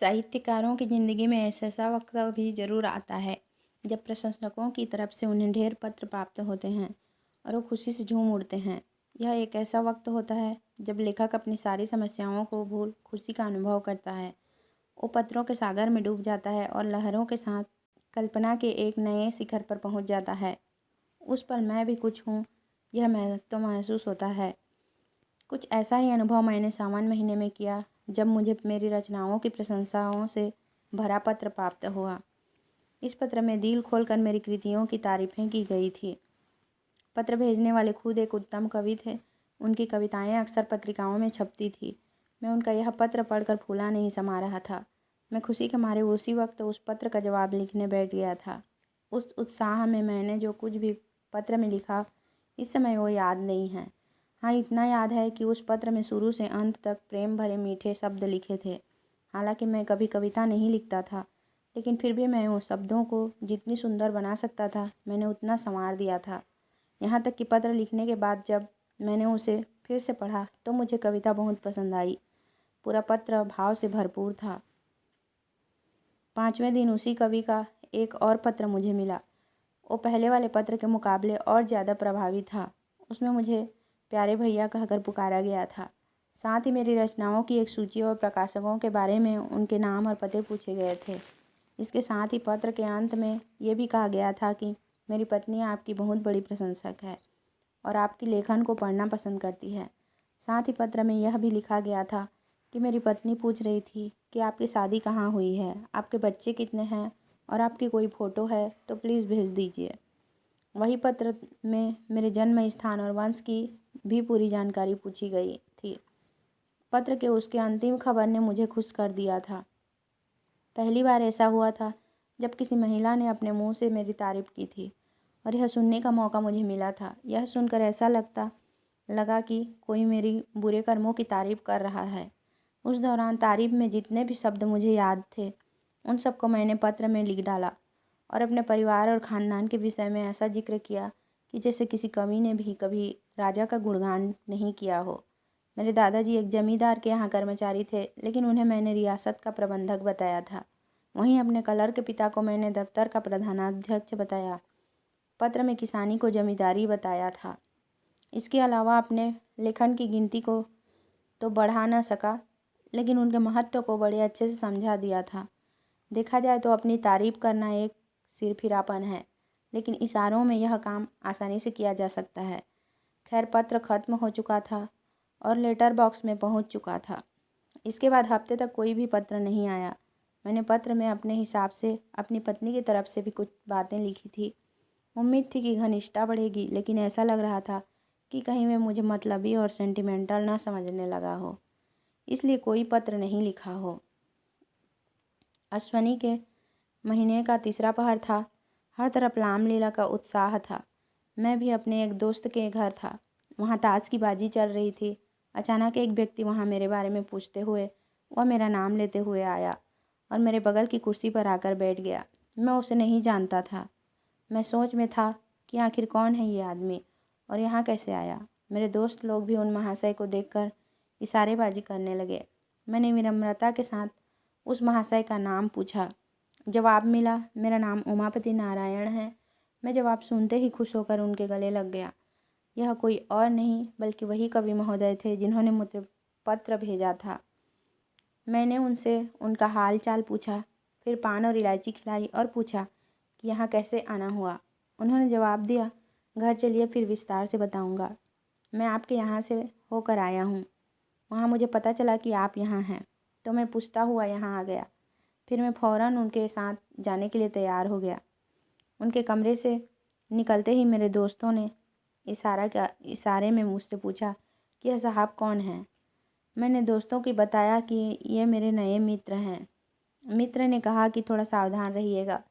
साहित्यकारों की ज़िंदगी में ऐसा वक्त भी ज़रूर आता है जब प्रशंसकों की तरफ से उन्हें ढेर पत्र प्राप्त होते हैं और वो खुशी से झूम उठते हैं। यह एक ऐसा वक्त होता है जब लेखक अपनी सारी समस्याओं को भूल खुशी का अनुभव करता है। वो पत्रों के सागर में डूब जाता है और लहरों के साथ कल्पना के एक नए शिखर पर पहुंच जाता है। उस पल मैं भी कुछ हूँ, यह महसूस होता है। कुछ ऐसा ही अनुभव मैंने सावन महीने में किया जब मुझे मेरी रचनाओं की प्रशंसाओं से भरा पत्र प्राप्त हुआ। इस पत्र में दिल खोलकर मेरी कृतियों की तारीफ़ें की गई थी। पत्र भेजने वाले खुद एक उत्तम कवि थे। उनकी कविताएं अक्सर पत्रिकाओं में छपती थी। मैं उनका यह पत्र पढ़कर फूला नहीं समा रहा था। मैं खुशी के मारे उसी वक्त उस पत्र का जवाब लिखने बैठ गया था। उस उत्साह में मैंने जो कुछ भी पत्र में लिखा, इस समय वो याद नहीं है। हाँ, इतना याद है कि उस पत्र में शुरू से अंत तक प्रेम भरे मीठे शब्द लिखे थे। हालांकि मैं कभी कविता नहीं लिखता था, लेकिन फिर भी मैं उन शब्दों को जितनी सुंदर बना सकता था, मैंने उतना संवार दिया था। यहाँ तक कि पत्र लिखने के बाद जब मैंने उसे फिर से पढ़ा तो मुझे कविता बहुत पसंद आई। पूरा पत्र भाव से भरपूर था। 5वें दिन उसी कवि का एक और पत्र मुझे मिला। वो पहले वाले पत्र के मुकाबले और ज़्यादा प्रभावी था। उसमें मुझे प्यारे भैया कहकर पुकारा गया था। साथ ही मेरी रचनाओं की एक सूची और प्रकाशकों के बारे में उनके नाम और पते पूछे गए थे। इसके साथ ही पत्र के अंत में ये भी कहा गया था कि मेरी पत्नी आपकी बहुत बड़ी प्रशंसक है और आपकी लेखन को पढ़ना पसंद करती है। साथ ही पत्र में यह भी लिखा गया था कि मेरी पत्नी पूछ रही थी कि आपकी शादी कहाँ हुई है, आपके बच्चे कितने हैं और आपकी कोई फ़ोटो है तो प्लीज़ भेज दीजिए। वही पत्र में मेरे जन्म स्थान और वंश की भी पूरी जानकारी पूछी गई थी। पत्र के उसके अंतिम खबर ने मुझे खुश कर दिया था। पहली बार ऐसा हुआ था जब किसी महिला ने अपने मुंह से मेरी तारीफ़ की थी और यह सुनने का मौका मुझे मिला था। यह सुनकर ऐसा लगा कि कोई मेरी बुरे कर्मों की तारीफ़ कर रहा है। उस दौरान तारीफ़ में जितने भी शब्द मुझे याद थे, उन सबको मैंने पत्र में लिख डाला और अपने परिवार और ख़ानदान के विषय में ऐसा जिक्र किया कि जैसे किसी कवि ने भी कभी राजा का गुणगान नहीं किया हो। मेरे दादाजी एक जमींदार के यहाँ कर्मचारी थे, लेकिन उन्हें मैंने रियासत का प्रबंधक बताया था। वहीं अपने कलर के पिता को मैंने दफ्तर का प्रधानाध्यक्ष बताया। पत्र में किसानी को जमींदारी बताया था। इसके अलावा अपने लेखन की गिनती को तो बढ़ा न सका, लेकिन उनके महत्व को बड़े अच्छे से समझा दिया था। देखा जाए तो अपनी तारीफ़ करना एक सिरफिरापन है, लेकिन इशारों में यह काम आसानी से किया जा सकता है। खैर, पत्र ख़त्म हो चुका था और लेटर बॉक्स में पहुंच चुका था। इसके बाद हफ्ते तक कोई भी पत्र नहीं आया। मैंने पत्र में अपने हिसाब से अपनी पत्नी की तरफ से भी कुछ बातें लिखी थी। उम्मीद थी कि घनिष्ठता बढ़ेगी, लेकिन ऐसा लग रहा था कि कहीं वे मुझे मतलबी और सेंटिमेंटल ना समझने लगा हो, इसलिए कोई पत्र नहीं लिखा हो। अश्वनी के महीने का तीसरा पहर था। हर तरफ रामलीला का उत्साह था। मैं भी अपने एक दोस्त के घर था। वहाँ ताश की बाजी चल रही थी। अचानक एक व्यक्ति वहाँ मेरे बारे में पूछते हुए वह मेरा नाम लेते हुए आया और मेरे बगल की कुर्सी पर आकर बैठ गया। मैं उसे नहीं जानता था। मैं सोच में था कि आखिर कौन है ये आदमी और यहाँ कैसे आया। मेरे दोस्त लोग भी उन महाशय को देखकर इशारेबाजी करने लगे। मैंने विनम्रता के साथ उस महाशय का नाम पूछा। जवाब मिला, मेरा नाम उमापति नारायण है। मैं जवाब सुनते ही खुश होकर उनके गले लग गया। यह कोई और नहीं बल्कि वही कवि महोदय थे जिन्होंने मुझे पत्र भेजा था। मैंने उनसे उनका हाल चाल पूछा, फिर पान और इलायची खिलाई और पूछा कि यहाँ कैसे आना हुआ। उन्होंने जवाब दिया, घर चलिए, फिर विस्तार से बताऊँगा। मैं आपके यहाँ से होकर आया हूँ। वहाँ मुझे पता चला कि आप यहाँ हैं, तो मैं पूछता हुआ यहाँ आ गया। फिर मैं फ़ौरन उनके साथ जाने के लिए तैयार हो गया। उनके कमरे से निकलते ही मेरे दोस्तों ने इशारे में मुझसे पूछा कि यह साहब कौन हैं। मैंने दोस्तों की बताया कि ये मेरे नए मित्र हैं। मित्र ने कहा कि थोड़ा सावधान रहिएगा,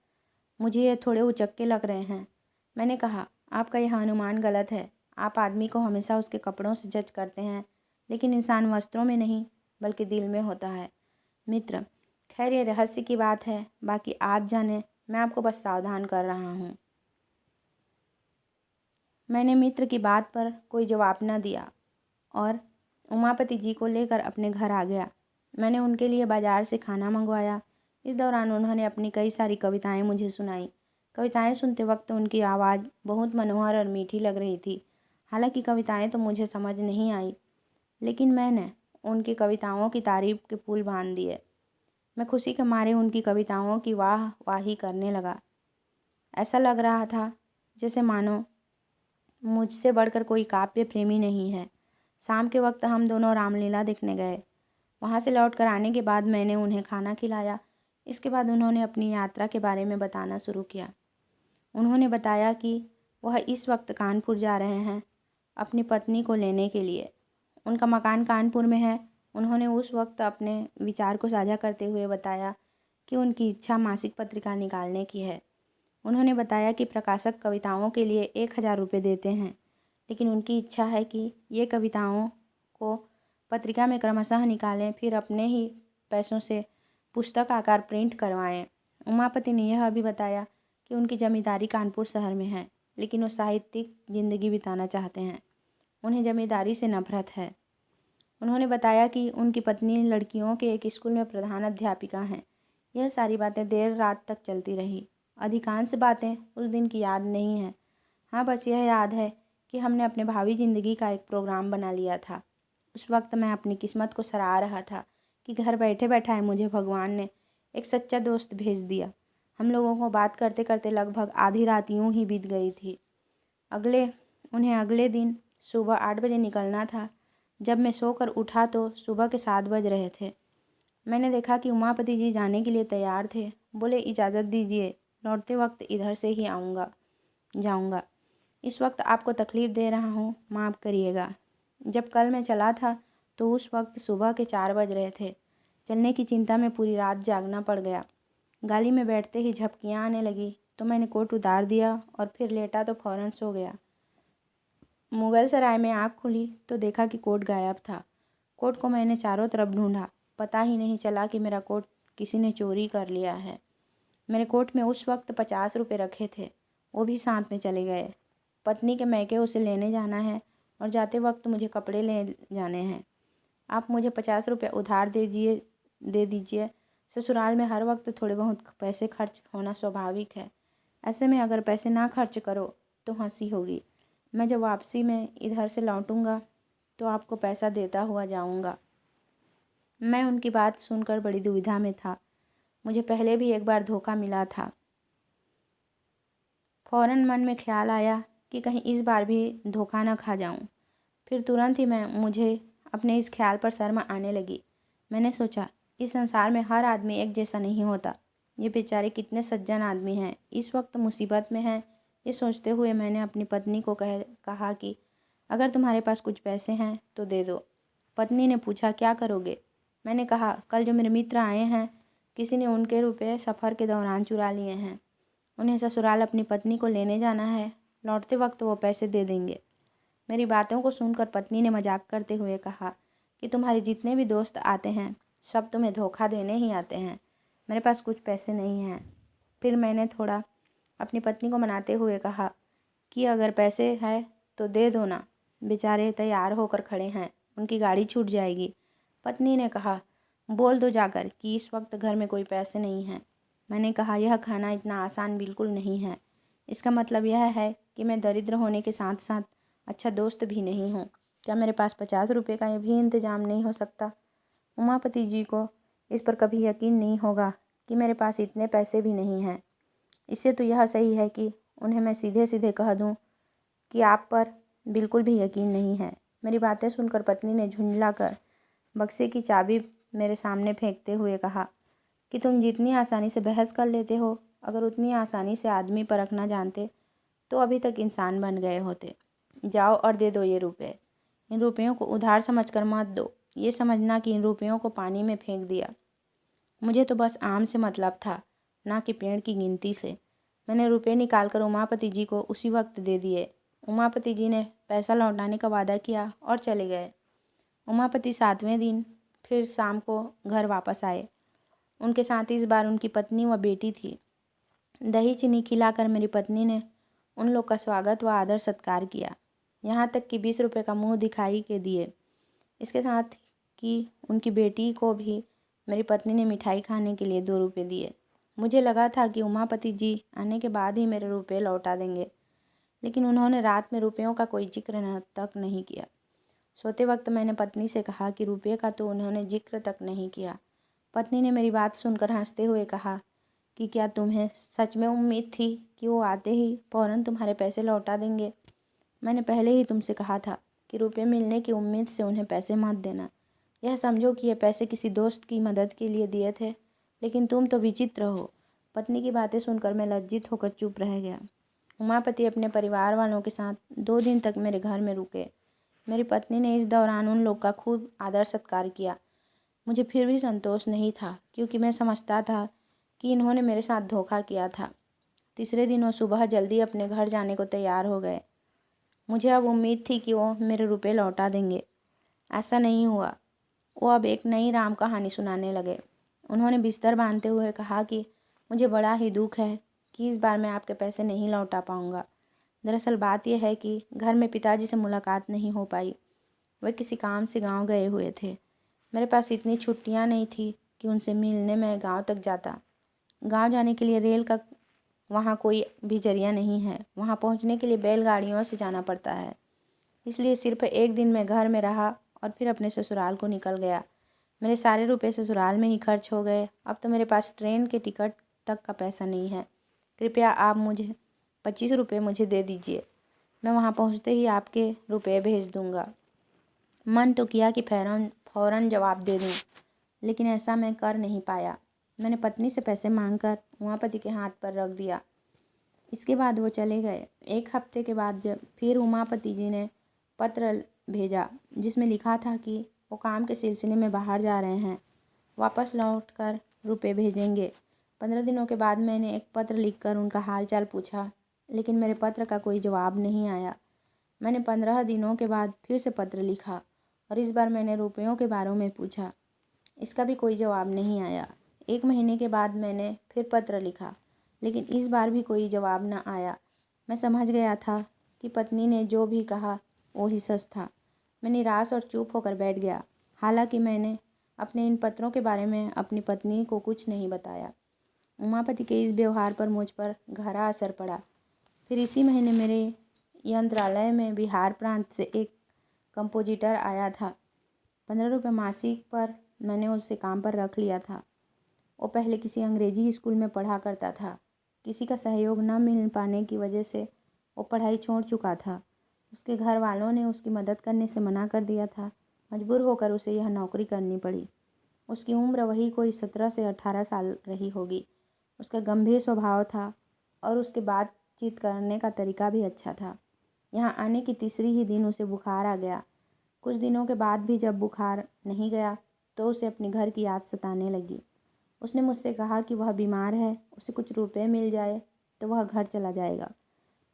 मुझे ये थोड़े उचक्के लग रहे हैं। मैंने कहा, आपका यह अनुमान गलत है। आप आदमी को हमेशा उसके कपड़ों से जज करते हैं, लेकिन इंसान वस्त्रों में नहीं बल्कि दिल में होता है। मित्र, खैर ये रहस्य की बात है, बाकी आप जाने, मैं आपको बस सावधान कर रहा हूँ। मैंने मित्र की बात पर कोई जवाब न दिया और उमापति जी को लेकर अपने घर आ गया। मैंने उनके लिए बाज़ार से खाना मंगवाया। इस दौरान उन्होंने अपनी कई सारी कविताएं मुझे सुनाई। कविताएं सुनते वक्त उनकी आवाज़ बहुत मनोहर और मीठी लग रही थी। हालांकि कविताएं तो मुझे समझ नहीं आई, लेकिन मैंने उनकी कविताओं की तारीफ़ के पुल बांध दिए। मैं खुशी के मारे उनकी कविताओं की वाह वाही करने लगा। ऐसा लग रहा था जैसे मानो मुझसे बढ़कर कोई काव्य प्रेमी नहीं है। शाम के वक्त हम दोनों रामलीला देखने गए। वहाँ से लौट कर आने के बाद मैंने उन्हें खाना खिलाया। इसके बाद उन्होंने अपनी यात्रा के बारे में बताना शुरू किया। उन्होंने बताया कि वह इस वक्त कानपुर जा रहे हैं अपनी पत्नी को लेने के लिए। उनका मकान कानपुर में है। उन्होंने उस वक्त अपने विचार को साझा करते हुए बताया कि उनकी इच्छा मासिक पत्रिका निकालने की है। उन्होंने बताया कि प्रकाशक कविताओं के लिए 1000 रुपये देते हैं, लेकिन उनकी इच्छा है कि ये कविताओं को पत्रिका में क्रमशः निकालें, फिर अपने ही पैसों से पुस्तक आकार प्रिंट करवाएं। उमापति ने यह भी बताया कि उनकी जमींदारी कानपुर शहर में है, लेकिन वो साहित्यिक ज़िंदगी बिताना चाहते हैं। उन्हें जमींदारी से नफरत है। उन्होंने बताया कि उनकी पत्नी लड़कियों के एक स्कूल में प्रधान अध्यापिका हैं। यह सारी बातें देर रात तक चलती रही। अधिकांश बातें उस दिन की याद नहीं है। हाँ, बस यह याद है कि हमने अपने भावी ज़िंदगी का एक प्रोग्राम बना लिया था। उस वक्त मैं अपनी किस्मत को सराह रहा था कि घर बैठे बैठाए मुझे भगवान ने एक सच्चा दोस्त भेज दिया। हम लोगों को बात करते करते लगभग आधी रात यूं ही बीत गई थी। उन्हें अगले दिन सुबह 8 बजे निकलना था। जब मैं सोकर उठा तो सुबह के 7 बज रहे थे। मैंने देखा कि उमापति जी जाने के लिए तैयार थे। बोले, इजाज़त दीजिए, लौटते वक्त इधर से ही जाऊंगा। इस वक्त आपको तकलीफ़ दे रहा हूँ, माफ़ करिएगा। जब कल मैं चला था तो उस वक्त सुबह के 4 बज रहे थे। चलने की चिंता में पूरी रात जागना पड़ गया। गाड़ी में बैठते ही झपकियाँ आने लगी तो मैंने कोट उतार दिया और फिर लेटा तो फ़ौरन सो गया। मुगल सराय में आँख खुली तो देखा कि कोट गायब था। कोट को मैंने चारों तरफ ढूंढा, पता ही नहीं चला कि मेरा कोट किसी ने चोरी कर लिया है। मेरे कोट में उस वक्त 50 रुपये रखे थे, वो भी साथ में चले गए। पत्नी के मैके उसे लेने जाना है और जाते वक्त मुझे कपड़े ले जाने हैं। आप मुझे 50 रुपये उधार दे दीजिए। ससुराल में हर वक्त थोड़े बहुत पैसे खर्च होना स्वाभाविक है। ऐसे में अगर पैसे ना खर्च करो तो हंसी होगी। मैं जब वापसी में इधर से लौटूंगा तो आपको पैसा देता हुआ जाऊंगा। मैं उनकी बात सुनकर बड़ी दुविधा में था। मुझे पहले भी एक बार धोखा मिला था। फौरन मन में ख्याल आया कि कहीं इस बार भी धोखा न खा जाऊं। फिर तुरंत ही मुझे अपने इस ख्याल पर शर्म आने लगी। मैंने सोचा, इस संसार में हर आदमी एक जैसा नहीं होता। ये बेचारे कितने सज्जन आदमी हैं, इस वक्त मुसीबत में हैं। ये सोचते हुए मैंने अपनी पत्नी को कहा कि अगर तुम्हारे पास कुछ पैसे हैं तो दे दो। पत्नी ने पूछा, क्या करोगे? मैंने कहा, कल जो मेरे मित्र आए हैं, किसी ने उनके रुपए सफ़र के दौरान चुरा लिए हैं। उन्हें ससुराल अपनी पत्नी को लेने जाना है। लौटते वक्त वो पैसे दे देंगे। मेरी बातों को सुनकर पत्नी ने मजाक करते हुए कहा कि तुम्हारे जितने भी दोस्त आते हैं सब तुम्हें धोखा देने ही आते हैं। मेरे पास कुछ पैसे नहीं हैं। फिर मैंने थोड़ा अपनी पत्नी को मनाते हुए कहा कि अगर पैसे है तो दे दो ना, बेचारे तैयार होकर खड़े हैं, उनकी गाड़ी छूट जाएगी। पत्नी ने कहा, बोल दो जाकर कि इस वक्त घर में कोई पैसे नहीं हैं। मैंने कहा, यह खाना इतना आसान बिल्कुल नहीं है। इसका मतलब यह है कि मैं दरिद्र होने के साथ साथ अच्छा दोस्त भी नहीं हूँ। क्या मेरे पास 50 रुपये का भी इंतज़ाम नहीं हो सकता? उमापति जी को इस पर कभी यकीन नहीं होगा कि मेरे पास इतने पैसे भी नहीं हैं। इससे तो यह सही है कि उन्हें मैं सीधे सीधे कह दूँ कि आप पर बिल्कुल भी यकीन नहीं है। मेरी बातें सुनकर पत्नी ने झुंझला कर बक्से की चाबी मेरे सामने फेंकते हुए कहा कि तुम जितनी आसानी से बहस कर लेते हो, अगर उतनी आसानी से आदमी परखना जानते तो अभी तक इंसान बन गए होते। जाओ और दे दो ये रुपए। इन रुपयों को उधार समझकर मत दो। ये समझना कि इन रुपयों को पानी में फेंक दिया। मुझे तो बस आम से मतलब था, ना कि पेड़ की गिनती से। मैंने रुपए निकालकर उमापति जी को उसी वक्त दे दिए। उमापति जी ने पैसा लौटाने का वादा किया और चले गए। उमापति 7वें दिन फिर शाम को घर वापस आए। उनके साथ इस बार उनकी पत्नी व बेटी थी। दही चीनी खिलाकर मेरी पत्नी ने उन लोग का स्वागत व आदर सत्कार किया, यहाँ तक कि 20 रुपये का मुंह दिखाई के दिए। इसके साथ कि उनकी बेटी को भी मेरी पत्नी ने मिठाई खाने के लिए 2 रुपये दिए। मुझे लगा था कि उमापति जी आने के बाद ही मेरे रुपये लौटा देंगे, लेकिन उन्होंने रात में रुपयों का कोई जिक्र तक नहीं किया। सोते वक्त मैंने पत्नी से कहा कि रुपये का तो उन्होंने जिक्र तक नहीं किया। पत्नी ने मेरी बात सुनकर हंसते हुए कहा कि क्या तुम्हें सच में उम्मीद थी कि वो आते ही फ़ौरन तुम्हारे पैसे लौटा देंगे? मैंने पहले ही तुमसे कहा था कि रुपये मिलने की उम्मीद से उन्हें पैसे मत देना। यह समझो कि ये पैसे किसी दोस्त की मदद के लिए दिए थे, लेकिन तुम तो विचित्र हो। पत्नी की बातें सुनकर मैं लज्जित होकर चुप रह गया। उमापति अपने परिवार वालों के साथ 2 दिन तक मेरे घर में रुके। मेरी पत्नी ने इस दौरान उन लोग का खूब आदर सत्कार किया। मुझे फिर भी संतोष नहीं था, क्योंकि मैं समझता था कि इन्होंने मेरे साथ धोखा किया था। तीसरे दिन वो सुबह जल्दी अपने घर जाने को तैयार हो गए। मुझे अब उम्मीद थी कि वो मेरे रुपये लौटा देंगे। ऐसा नहीं हुआ। वो अब एक नई राम कहानी सुनाने लगे। उन्होंने बिस्तर बांधते हुए कहा कि मुझे बड़ा ही दुख है कि इस बार मैं आपके पैसे नहीं लौटा पाऊँगा। दरअसल बात यह है कि घर में पिताजी से मुलाकात नहीं हो पाई। वे किसी काम से गांव गए हुए थे। मेरे पास इतनी छुट्टियां नहीं थी कि उनसे मिलने मैं गांव तक जाता। गांव जाने के लिए रेल का वहाँ कोई भी जरिया नहीं है। वहाँ पहुँचने के लिए बैलगाड़ियों से जाना पड़ता है। इसलिए सिर्फ एक दिन मैं घर में रहा और फिर अपने ससुराल को निकल गया। मेरे सारे रुपए ससुराल में ही खर्च हो गए। अब तो मेरे पास ट्रेन के टिकट तक का पैसा नहीं है। कृपया आप मुझे 25 रुपये मुझे दे दीजिए। मैं वहाँ पहुँचते ही आपके रुपये भेज दूँगा। मन तो किया कि फ़ौरन जवाब दे दूँ, लेकिन ऐसा मैं कर नहीं पाया। मैंने पत्नी से पैसे मांगकर उमापति के हाथ पर रख दिया। इसके बाद वो चले गए। 1 हफ्ते के बाद जब फिर उमापति जी ने पत्र भेजा, जिसमें लिखा था कि वो काम के सिलसिले में बाहर जा रहे हैं, वापस लौटकर रुपये भेजेंगे। 15 दिनों के बाद मैंने एक पत्र लिखकर उनका हालचाल पूछा, लेकिन मेरे पत्र का कोई जवाब नहीं आया। मैंने 15 दिनों के बाद फिर से पत्र लिखा और इस बार मैंने रुपयों के बारे में पूछा। इसका भी कोई जवाब नहीं आया। 1 महीने के बाद मैंने फिर पत्र लिखा, लेकिन इस बार भी कोई जवाब न आया। मैं समझ गया था कि पत्नी ने जो भी कहा वो ही सच था। मैं निराश और चुप होकर बैठ गया। हालांकि मैंने अपने इन पत्रों के बारे में अपनी पत्नी को कुछ नहीं बताया। उमापति के इस व्यवहार पर मुझ पर गहरा असर पड़ा। फिर इसी महीने मेरे यंत्रालय में बिहार प्रांत से एक कंपोजिटर आया था। 15 रुपये मासिक पर मैंने उसे काम पर रख लिया था। वो पहले किसी अंग्रेजी स्कूल में पढ़ा करता था। किसी का सहयोग न मिल पाने की वजह से वो पढ़ाई छोड़ चुका था। उसके घर वालों ने उसकी मदद करने से मना कर दिया था। मजबूर होकर उसे यह नौकरी करनी पड़ी। उसकी उम्र वही कोई 17 से 18 साल रही होगी। उसका गंभीर स्वभाव था और उसके बातचीत करने का तरीका भी अच्छा था। यहाँ आने की तीसरी ही दिन उसे बुखार आ गया। कुछ दिनों के बाद भी जब बुखार नहीं गया तो उसे अपने घर की याद सताने लगी। उसने मुझसे कहा कि वह बीमार है, उसे कुछ रुपए मिल जाए तो वह घर चला जाएगा।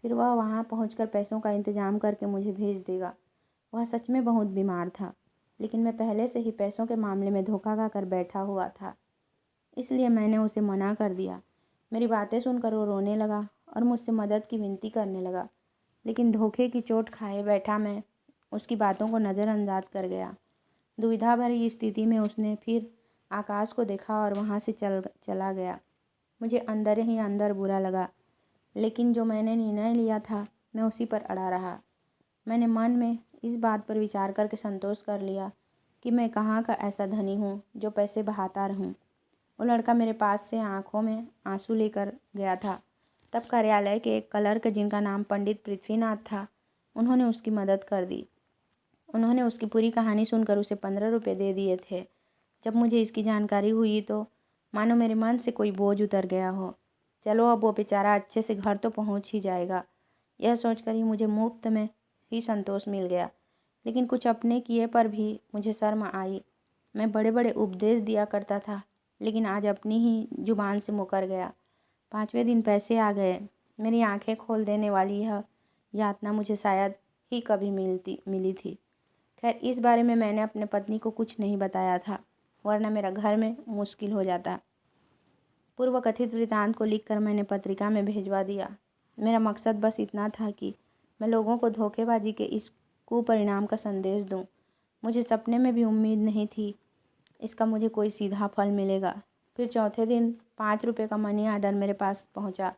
फिर वह वहाँ पहुंचकर पैसों का इंतज़ाम करके मुझे भेज देगा। वह सच में बहुत बीमार था, लेकिन मैं पहले से ही पैसों के मामले में धोखा खाकर बैठा हुआ था, इसलिए मैंने उसे मना कर दिया। मेरी बातें सुनकर वो रोने लगा और मुझसे मदद की विनती करने लगा, लेकिन धोखे की चोट खाए बैठा मैं उसकी बातों को नज़रअंदाज कर गया। दुविधा भरी स्थिति में उसने फिर आकाश को देखा और वहाँ से चला गया। मुझे अंदर ही अंदर बुरा लगा, लेकिन जो मैंने निर्णय लिया था मैं उसी पर अड़ा रहा। मैंने मन में इस बात पर विचार करके संतोष कर लिया कि मैं कहाँ का ऐसा धनी हूँ जो पैसे बहाता रहूँ। वो लड़का मेरे पास से आंखों में आंसू लेकर गया था। तब कार्यालय के एक क्लर्क, जिनका नाम पंडित पृथ्वीनाथ था, उन्होंने उसकी मदद कर दी। उन्होंने उसकी पूरी कहानी सुनकर उसे 15 रुपये दे दिए थे। जब मुझे इसकी जानकारी हुई तो मानो मेरे मन से कोई बोझ उतर गया हो। चलो अब वो बेचारा अच्छे से घर तो पहुंच ही जाएगा, यह सोचकर ही मुझे मुफ्त में ही संतोष मिल गया। लेकिन कुछ अपने किए पर भी मुझे शर्म आई। मैं बड़े बड़े उपदेश दिया करता था, लेकिन आज अपनी ही जुबान से मुकर गया। 5वें दिन पैसे आ गए। मेरी आंखें खोल देने वाली यह यातना मुझे शायद ही कभी मिली थी। खैर, इस बारे में मैंने अपने पत्नी को कुछ नहीं बताया था, वरना मेरा घर में मुश्किल हो जाता। पूर्व कथित वृतांत को लिखकर मैंने पत्रिका में भिजवा दिया। मेरा मकसद बस इतना था कि मैं लोगों को धोखेबाजी के इस कुपरिणाम का संदेश दूं। मुझे सपने में भी उम्मीद नहीं थी इसका मुझे कोई सीधा फल मिलेगा। फिर चौथे दिन 5 रुपये का मनी आर्डर मेरे पास पहुंचा।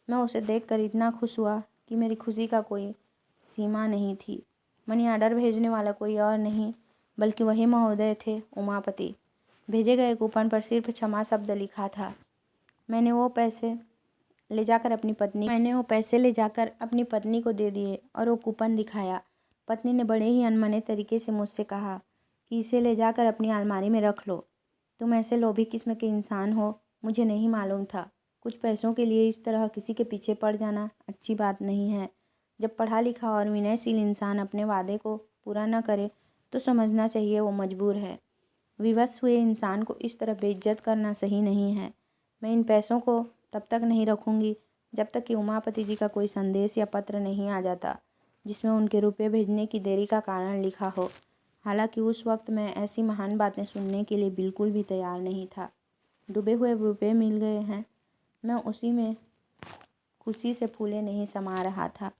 मैं उसे देखकर इतना खुश हुआ कि मेरी खुशी का कोई सीमा नहीं थी। मनी आर्डर भेजने वाला कोई और नहीं बल्कि वही महोदय थे, उमापति। भेजे गए कूपन पर सिर्फ क्षमा शब्द लिखा था। मैंने वो पैसे ले जाकर अपनी पत्नी को दे दिए और वो कूपन दिखाया। पत्नी ने बड़े ही अनमने तरीके से मुझसे कहा कि इसे ले जाकर अपनी अलमारी में रख लो। तुम ऐसे लोभी किस्म के इंसान हो, मुझे नहीं मालूम था। कुछ पैसों के लिए इस तरह किसी के पीछे पड़ जाना अच्छी बात नहीं है। जब पढ़ा लिखा और विनयशील इंसान अपने वादे को पूरा न करे तो समझना चाहिए वो मजबूर है। विवश हुए इंसान को इस तरह बेइज्जत करना सही नहीं है। मैं इन पैसों को तब तक नहीं रखूंगी जब तक कि उमापति जी का कोई संदेश या पत्र नहीं आ जाता जिसमें उनके रुपये भेजने की देरी का कारण लिखा हो। हालांकि उस वक्त मैं ऐसी महान बातें सुनने के लिए बिल्कुल भी तैयार नहीं था। डूबे हुए रुपये मिल गए हैं, मैं उसी में खुशी से फूले नहीं समा रहा था।